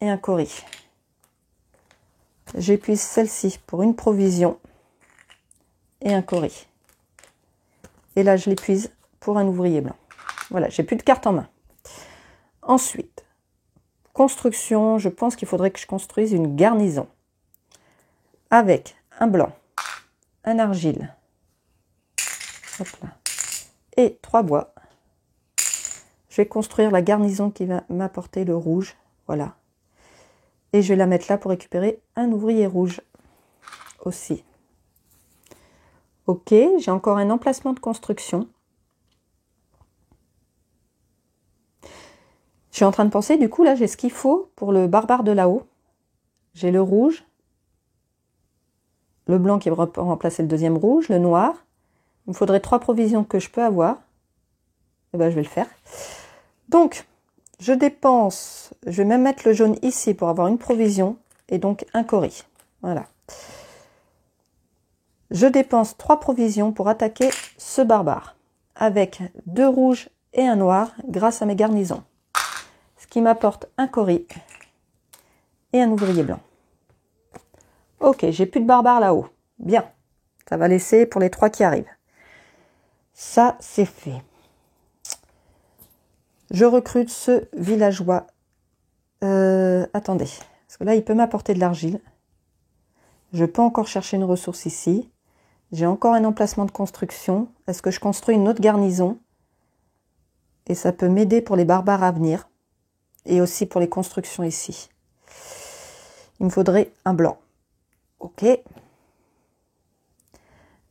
et un coris. J'épuise celle-ci pour une provision et un coris. Et là, je l'épuise pour un ouvrier blanc. Voilà, j'ai plus de cartes en main. Ensuite, construction, je pense qu'il faudrait que je construise une garnison avec un blanc, un argile, hop là, et 3 bois. Je vais construire la garnison qui va m'apporter le rouge, voilà. Et je vais la mettre là pour récupérer un ouvrier rouge aussi. Ok, j'ai encore un emplacement de construction. Je suis en train de penser, du coup, là, j'ai ce qu'il faut pour le barbare de là-haut. J'ai le rouge, le blanc qui va remplacer le deuxième rouge, le noir. Il me faudrait 3 provisions que je peux avoir. Et ben, je vais le faire. Donc, je dépense, je vais même mettre le jaune ici pour avoir une provision et donc un coris. Voilà. Je dépense 3 provisions pour attaquer ce barbare avec 2 rouges et un noir grâce à mes garnisons. Ce qui m'apporte un coris et un ouvrier blanc. Ok, j'ai plus de barbare là-haut. Bien, ça va laisser pour les 3 qui arrivent. Ça, c'est fait. Je recrute ce villageois. Attendez, parce que là, il peut m'apporter de l'argile. Je peux encore chercher une ressource ici. J'ai encore un emplacement de construction. Est-ce que je construis une autre garnison? Et ça peut m'aider pour les barbares à venir. Et aussi pour les constructions ici. Il me faudrait un blanc. Ok.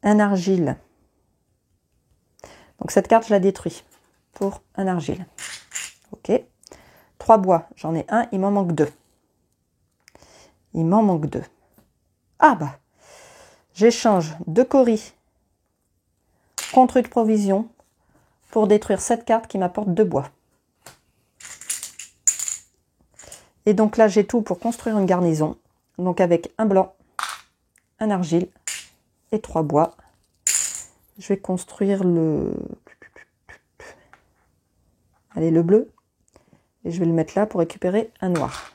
Un argile. Donc cette carte, je la détruis pour un argile. Ok. 3 bois, j'en ai un, il m'en manque 2. Il m'en manque 2. Ah bah, j'échange 2 coris contre une provision pour détruire cette carte qui m'apporte 2 bois. Et donc là, j'ai tout pour construire une garnison. Donc avec un blanc, un argile et 3 bois. Je vais construire le... Allez, le bleu. Et je vais le mettre là pour récupérer un noir.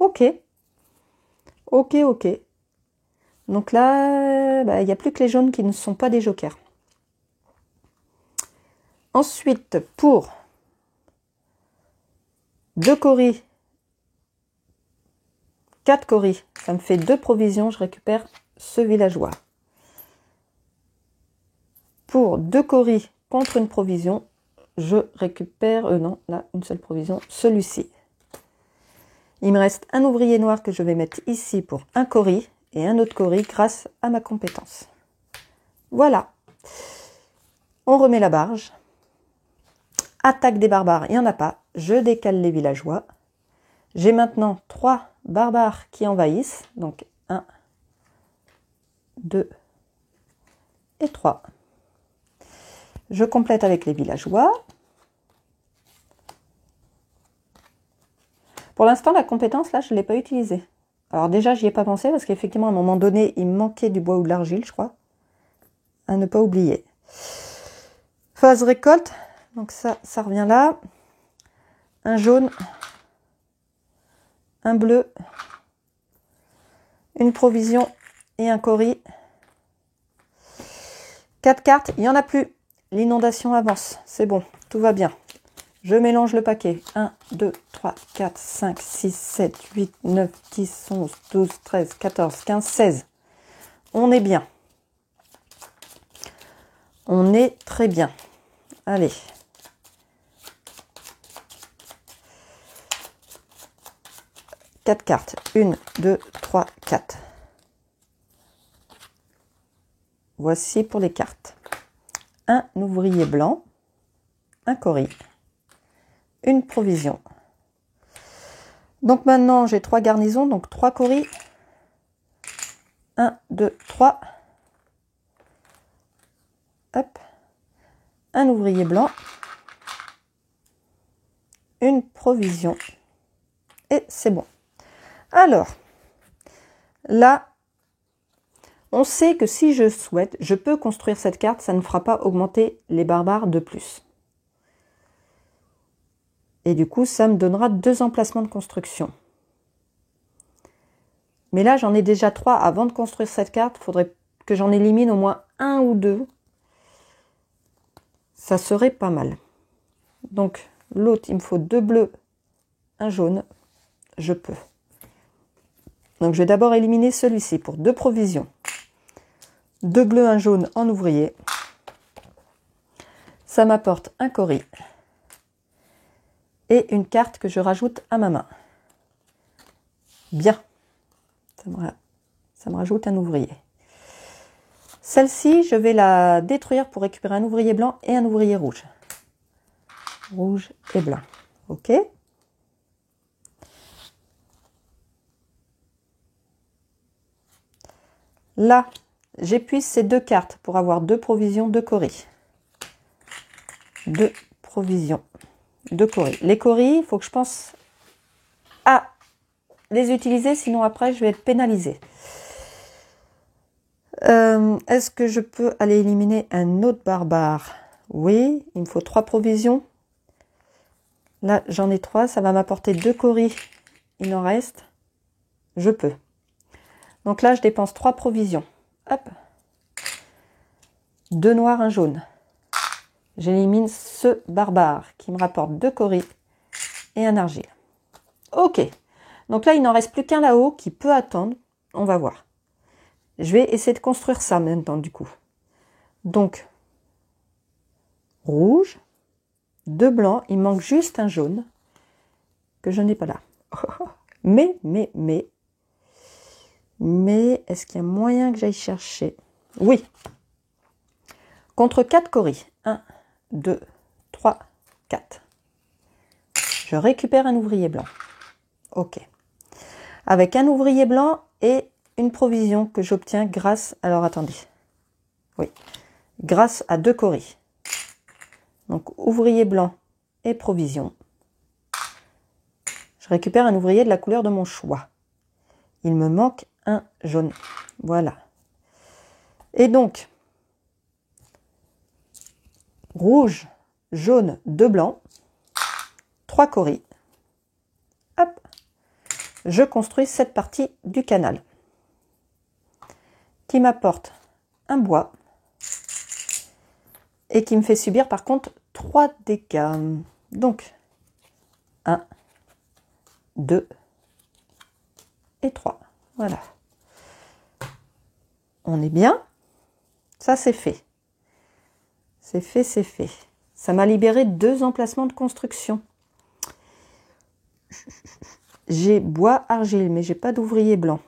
Ok. Ok, ok. Donc là, il n'y a plus que les jaunes qui ne sont pas des jokers. Ensuite, pour 2 coris, 4 coris, ça me fait 2 provisions, je récupère ce villageois. Pour 2 coris contre une provision, je récupère, non, là, une seule provision, celui-ci. Il me reste un ouvrier noir que je vais mettre ici pour un coris et un autre coris grâce à ma compétence. Voilà. On remet la barge. Attaque des barbares, il n'y en a pas. Je décale les villageois. J'ai maintenant 3 barbares qui envahissent. Donc 1, 2 et 3. Je complète avec les villageois. Pour l'instant, la compétence, là, je ne l'ai pas utilisée. Alors déjà, j'y ai pas pensé parce qu'effectivement, à un moment donné, il me manquait du bois ou de l'argile, je crois. À ne pas oublier. Phase récolte. Donc ça revient là. Un jaune. Un bleu. Une provision et un coris. 4 cartes, il n'y en a plus. L'inondation avance. C'est bon, tout va bien. Je mélange le paquet. 1, 2, 3, 4, 5, 6, 7, 8, 9, 10, 11, 12, 13, 14, 15, 16. On est bien. On est très bien. Allez. Quatre cartes. 1, 2, 3, 4. Voici pour les cartes. Un ouvrier blanc. Un coris. Une provision. Donc maintenant, j'ai 3 garnisons, donc 3 coris. 1, 2, 3. Hop. Un ouvrier blanc. Une provision. Et c'est bon. Alors, là, on sait que si je souhaite, je peux construire cette carte, ça ne fera pas augmenter les barbares de plus. Et du coup, ça me donnera 2 emplacements de construction. Mais là, j'en ai déjà 3. Avant de construire cette carte, il faudrait que j'en élimine au moins 1 ou 2. Ça serait pas mal. Donc, l'autre, il me faut 2 bleus, 1 jaune. Je peux. Donc, je vais d'abord éliminer celui-ci pour 2 provisions. 2 bleus, 1 jaune en ouvrier. Ça m'apporte un cori. Et une carte que je rajoute à ma main. Bien. Ça me rajoute un ouvrier. Celle-ci, je vais la détruire pour récupérer un ouvrier blanc et un ouvrier rouge. Rouge et blanc. OK. Là, j'épuise ces 2 cartes pour avoir 2 provisions de cori. 2 provisions de cori. Les coris, il faut que je pense à les utiliser, sinon après je vais être pénalisée. Est-ce que je peux aller éliminer un autre barbare? Oui, il me faut 3 provisions. Là, j'en ai 3, ça va m'apporter 2 coris. Il en reste. Je peux. Donc là, je dépense 3 provisions. Hop. 2 noirs, 1 jaune. J'élimine ce barbare qui me rapporte 2 coris et un argile. Ok. Donc là, il n'en reste plus qu'un là-haut qui peut attendre. On va voir. Je vais essayer de construire ça maintenant du coup. Donc, rouge, 2 blancs. Il manque juste un jaune que je n'ai pas là. Mais, est-ce qu'il y a moyen que j'aille chercher? Oui. Contre 4 coris. 1, 2, 3, 4. Je récupère un ouvrier blanc. Ok. Avec un ouvrier blanc et une provision que j'obtiens grâce... Alors, attendez. Oui. Grâce à 2 coris. Donc, ouvrier blanc et provision. Je récupère un ouvrier de la couleur de mon choix. Il me manque un jaune. Voilà. Et donc, rouge, jaune, 2 blancs, 3 coris. Hop. Je construis cette partie du canal qui m'apporte un bois et qui me fait subir par contre 3 dégâts. Donc, 1, 2 et 3. Voilà. On est bien. Ça, c'est fait. C'est fait, c'est fait. Ça m'a libéré 2 emplacements de construction. J'ai bois argile, mais j'ai pas d'ouvrier blanc.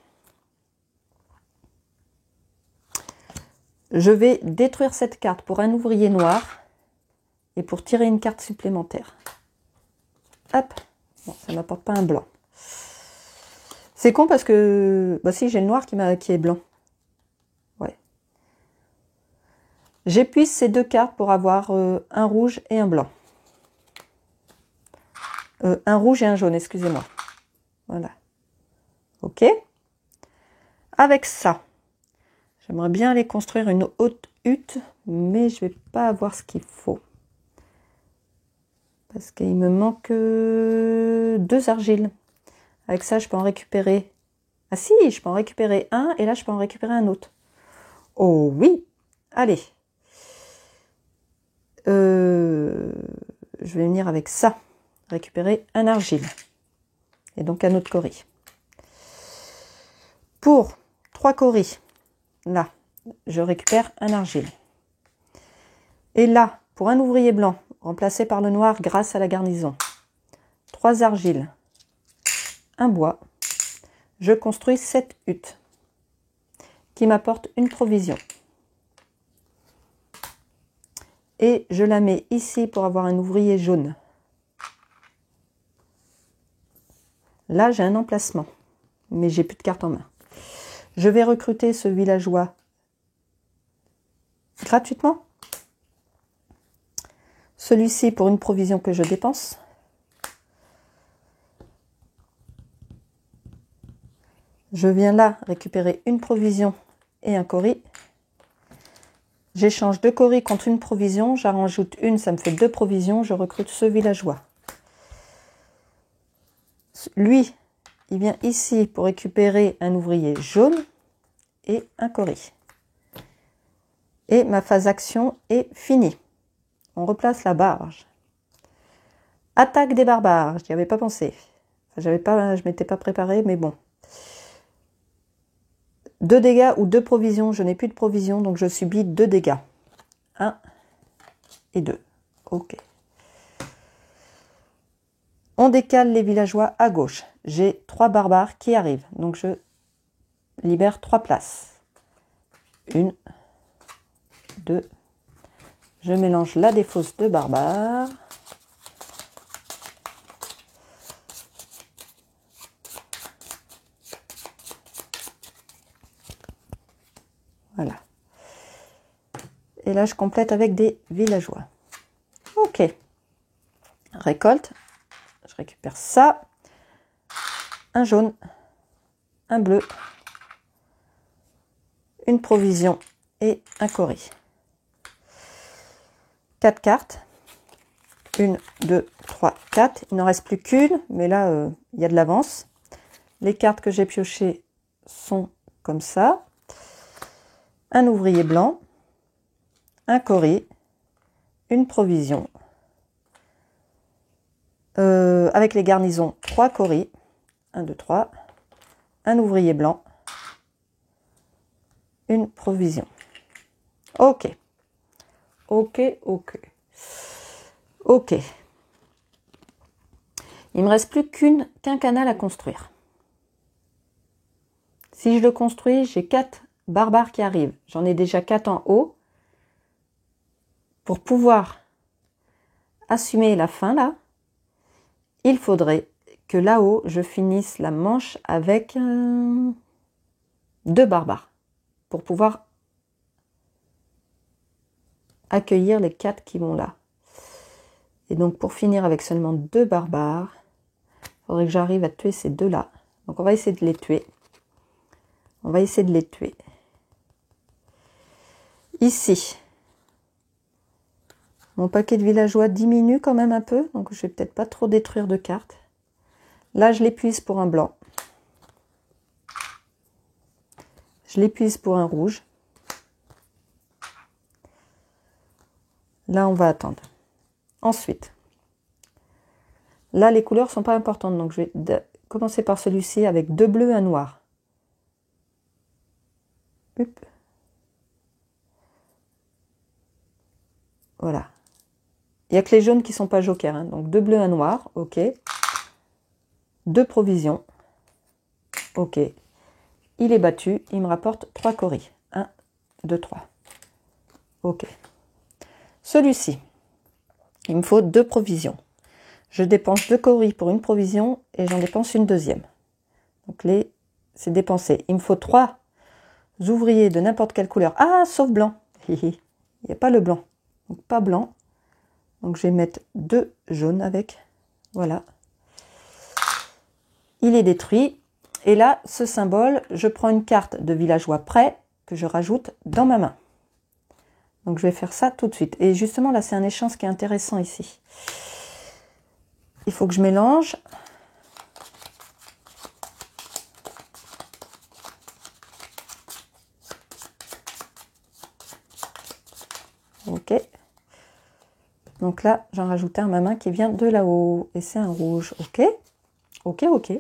Je vais détruire cette carte pour un ouvrier noir et pour tirer une carte supplémentaire. Hop. Bon, ça m'apporte pas un blanc. C'est con parce que... Bah si, j'ai le noir qui est blanc. Ouais. J'épuise ces 2 cartes pour avoir un rouge et un blanc. Un rouge et un jaune, excusez-moi. Voilà. Ok. Avec ça, j'aimerais bien aller construire une haute hutte, mais je vais pas avoir ce qu'il faut. Parce qu'il me manque 2 argiles. Avec ça, je peux en récupérer... Ah si, je peux en récupérer un, et là, je peux en récupérer un autre. Oh oui. Allez. Je vais venir avec ça. Récupérer un argile. Et donc un autre cori. Pour 3 coris, là, je récupère un argile. Et là, pour un ouvrier blanc, remplacé par le noir grâce à la garnison, 3 argiles, un bois, je construis cette hutte qui m'apporte une provision. Et je la mets ici pour avoir un ouvrier jaune. Là, j'ai un emplacement, mais j'ai plus de cartes en main. Je vais recruter ce villageois gratuitement. Celui-ci pour une provision que je dépense. Je viens là récupérer une provision et un cori. J'échange 2 coris contre une provision. J'en rajoute une, ça me fait 2 provisions. Je recrute ce villageois. Lui, il vient ici pour récupérer un ouvrier jaune et un cori. Et ma phase action est finie. On replace la barge. Attaque des barbares, je n'y avais pas pensé. Enfin, je m'étais pas préparée, mais bon. 2 dégâts ou 2 provisions. Je n'ai plus de provisions, donc je subis 2 dégâts. 1 et 2. Ok. On décale les villageois à gauche. J'ai 3 barbares qui arrivent, donc je libère 3 places. 1, 2. Je mélange la défausse de barbares. Voilà. Et là, je complète avec des villageois. Ok. Récolte. Je récupère ça. Un jaune. Un bleu. Une provision et un cori. 4 cartes. 1, 2, 3, 4. Il n'en reste plus qu'une, mais là, il y a de l'avance. Les cartes que j'ai piochées sont comme ça. Un ouvrier blanc, un cori, une provision. Avec les garnisons, 3 coris. 1, 2, 3. Un ouvrier blanc, une provision. Ok. Ok, ok. Ok. Il me reste plus qu'un canal à construire. Si je le construis, j'ai 4 barbares qui arrivent. J'en ai déjà 4 en haut. Pour pouvoir assumer la fin là, il faudrait que là-haut, je finisse la manche avec 2 barbares. Pour pouvoir accueillir les 4 qui vont là. Et donc pour finir avec seulement 2 barbares, il faudrait que j'arrive à tuer ces 2 là. Donc on va essayer de les tuer. On va essayer de les tuer. Ici, mon paquet de villageois diminue quand même un peu, donc je vais peut-être pas trop détruire de cartes. Là, je l'épuise pour un blanc. Je l'épuise pour un rouge. Là, on va attendre. Ensuite, là, les couleurs sont pas importantes, donc je vais commencer par celui-ci avec 2 bleus et un noir. Hop. Voilà. Il n'y a que les jaunes qui ne sont pas jokers, hein. Donc 2 bleus, un noir, ok. 2 provisions, ok. Il est battu, il me rapporte 3 coris. 1, 2, 3. Ok. Celui-ci, il me faut 2 provisions. Je dépense 2 coris pour une provision et j'en dépense une deuxième. Donc c'est dépensé. Il me faut 3 ouvriers de n'importe quelle couleur. Ah, sauf blanc. Il n'y a pas le blanc. Donc pas blanc. Donc je vais mettre 2 jaunes avec. Voilà. Il est détruit. Et là, ce symbole, je prends une carte de villageois prêt que je rajoute dans ma main. Donc je vais faire ça tout de suite. Et justement, là, c'est un échange qui est intéressant ici. Il faut que je mélange. Ok. Donc là, j'en rajoute un à ma main qui vient de là-haut. Et c'est un rouge. Ok. Ok, ok.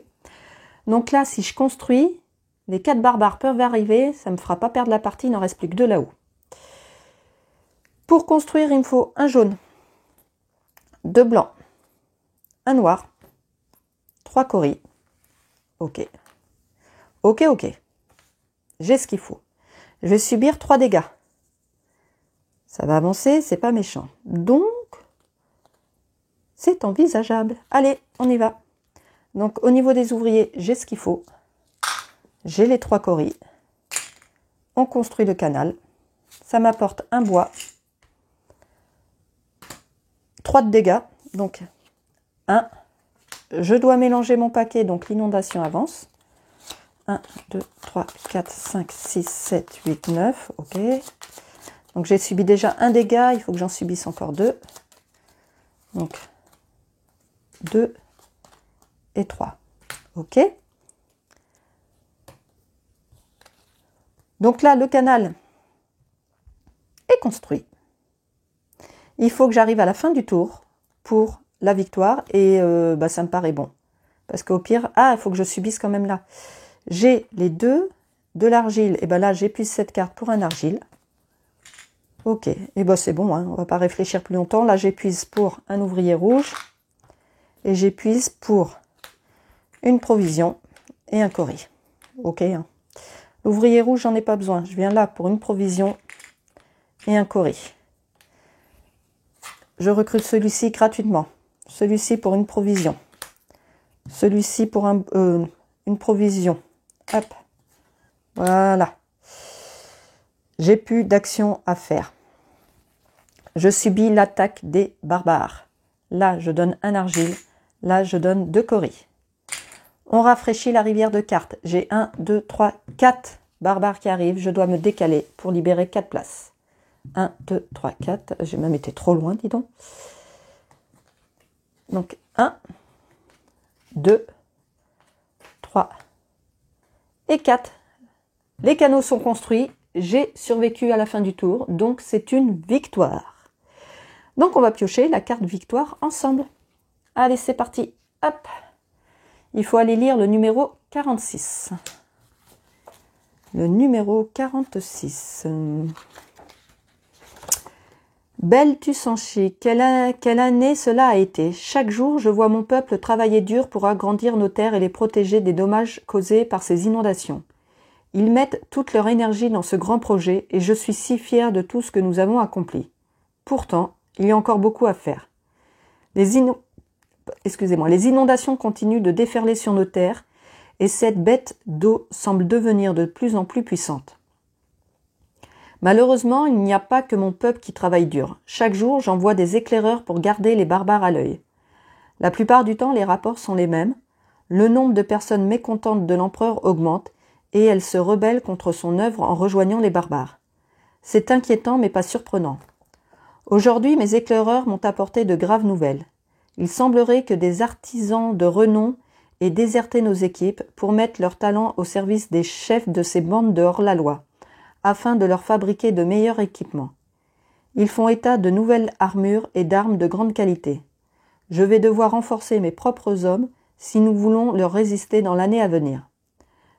Donc là, si je construis, les 4 barbares peuvent arriver. Ça ne me fera pas perdre la partie. Il n'en reste plus que 2 là-haut. Pour construire, il me faut un jaune, 2 blancs, un noir, 3 coris. Ok. Ok, ok. J'ai ce qu'il faut. Je vais subir 3 dégâts. Ça va avancer, c'est pas méchant. Donc, c'est envisageable. Allez, on y va. Donc, au niveau des ouvriers, j'ai ce qu'il faut. J'ai les 3 coris. On construit le canal. Ça m'apporte un bois. 3 de dégâts. Donc, 1. Je dois mélanger mon paquet, donc l'inondation avance. 1, 2, 3, 4, 5, 6, 7, 8, 9. Ok. Donc, j'ai subi déjà un dégât. Il faut que j'en subisse encore 2. Donc, 2 et 3. Ok. Donc là, le canal est construit. Il faut que j'arrive à la fin du tour pour la victoire et ça me paraît bon. Parce qu'au pire, il faut que je subisse quand même là. J'ai les deux, de l'argile, et là j'épuise cette carte pour un argile. Ok, et c'est bon, hein, on va pas réfléchir plus longtemps. Là j'épuise pour un ouvrier rouge et j'épuise pour une provision et un coris. Ok, hein. L'ouvrier rouge, j'en ai pas besoin. Je viens là pour une provision et un coris. Je recrute celui-ci gratuitement. Celui-ci pour une provision. Celui-ci pour une provision. Hop. Voilà. J'ai plus d'action à faire. Je subis l'attaque des barbares. Là, je donne un argile. Là, je donne 2 coris. On rafraîchit la rivière de cartes. J'ai 1, 2, 3, 4 barbares qui arrivent. Je dois me décaler pour libérer 4 places. 1, 2, 3, 4. J'ai même été trop loin, dis donc. Donc, 1, 2, 3 et 4. Les canaux sont construits. J'ai survécu à la fin du tour. Donc, c'est une victoire. Donc, on va piocher la carte victoire ensemble. Allez, c'est parti. Hop. Il faut aller lire le numéro 46. Le numéro 46. Belle Tusanchi, quelle année cela a été. Chaque jour, je vois mon peuple travailler dur pour agrandir nos terres et les protéger des dommages causés par ces inondations. Ils mettent toute leur énergie dans ce grand projet et je suis si fière de tout ce que nous avons accompli. Pourtant, il y a encore beaucoup à faire. Les inondations continuent de déferler sur nos terres et cette bête d'eau semble devenir de plus en plus puissante. Malheureusement, il n'y a pas que mon peuple qui travaille dur. Chaque jour, j'envoie des éclaireurs pour garder les barbares à l'œil. La plupart du temps, les rapports sont les mêmes. Le nombre de personnes mécontentes de l'empereur augmente et elle se rebelle contre son œuvre en rejoignant les barbares. C'est inquiétant mais pas surprenant. Aujourd'hui, mes éclaireurs m'ont apporté de graves nouvelles. Il semblerait que des artisans de renom aient déserté nos équipes pour mettre leur talent au service des chefs de ces bandes de hors-la-loi, afin de leur fabriquer de meilleurs équipements. Ils font état de nouvelles armures et d'armes de grande qualité. Je vais devoir renforcer mes propres hommes si nous voulons leur résister dans l'année à venir.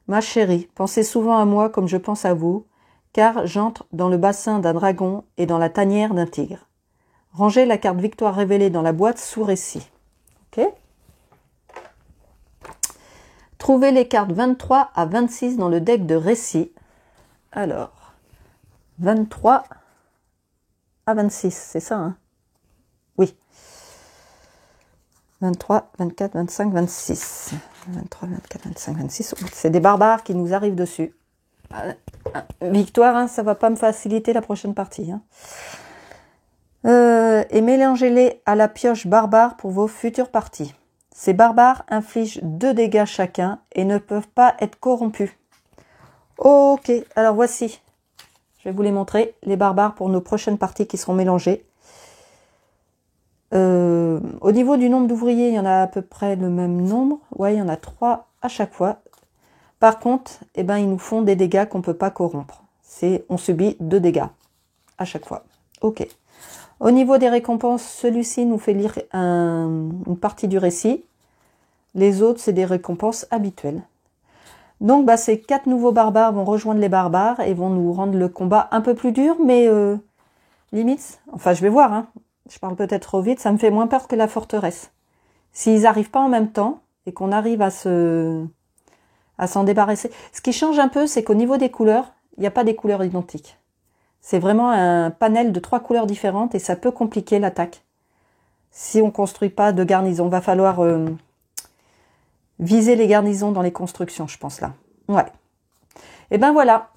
Ma chérie, pensez souvent à moi comme je pense à vous, car j'entre dans le bassin d'un dragon et dans la tanière d'un tigre. Rangez la carte victoire révélée dans la boîte sous récit. Ok ? Trouvez les cartes 23 à 26 dans le deck de récit. Alors, 23 à 26, c'est ça, hein? Oui. 23, 24, 25, 26. 23, 24, 25, 26. C'est des barbares qui nous arrivent dessus. Victoire, hein, ça va pas me faciliter la prochaine partie. Hein. Et mélangez-les à la pioche barbare pour vos futures parties. Ces barbares infligent 2 dégâts chacun et ne peuvent pas être corrompus. Ok, alors voici. Je vais vous les montrer, les barbares pour nos prochaines parties qui seront mélangées. Au niveau du nombre d'ouvriers, il y en a à peu près le même nombre. Ouais, il y en a 3 à chaque fois. Par contre, ils nous font des dégâts qu'on ne peut pas corrompre. On subit 2 dégâts à chaque fois. Ok. Au niveau des récompenses, celui-ci nous fait lire une partie du récit. Les autres, c'est des récompenses habituelles. Donc, ces 4 nouveaux barbares vont rejoindre les barbares et vont nous rendre le combat un peu plus dur, mais limite, enfin je vais voir, hein. Je parle peut-être trop vite, ça me fait moins peur que la forteresse. S'ils n'arrivent pas en même temps et qu'on arrive à s'en débarrasser. Ce qui change un peu, c'est qu'au niveau des couleurs, il n'y a pas des couleurs identiques. C'est vraiment un panel de 3 couleurs différentes et ça peut compliquer l'attaque. Si on ne construit pas de garnison, va falloir viser les garnisons dans les constructions, je pense là. Ouais. Et voilà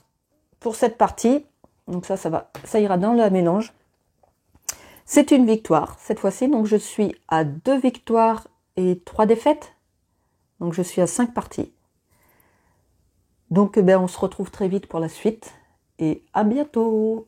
pour cette partie. Donc ça ira dans le mélange. C'est une victoire cette fois-ci. Donc je suis à 2 victoires et 3 défaites. Donc je suis à 5 parties. Donc on se retrouve très vite pour la suite. Et à bientôt.